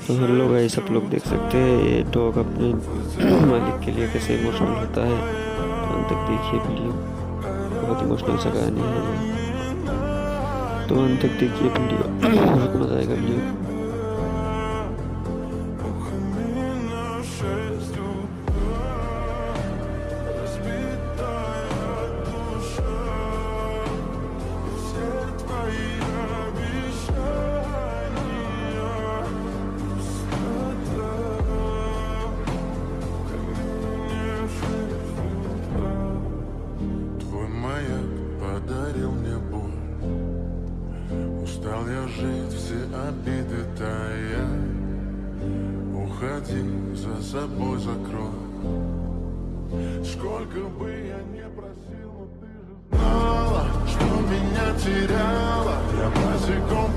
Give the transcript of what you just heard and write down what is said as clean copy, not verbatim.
तो hello guys, आप लोग देख सकते हैं ये डॉग अपने मालिक के लिए कैसे इमोशनल होता है। तो अंत तक देखिए वीडियो, बहुत इमोशनल सा कहानी है ये। तो अंत तक देखिए वीडियो, बहुत मजा आएगा वीडियो। Подарил мне боль. Устал я жить, все обиды тая. Уходи, за собой закрой. Сколько бы я не просил, но ты же знала, что меня теряла. Я босиком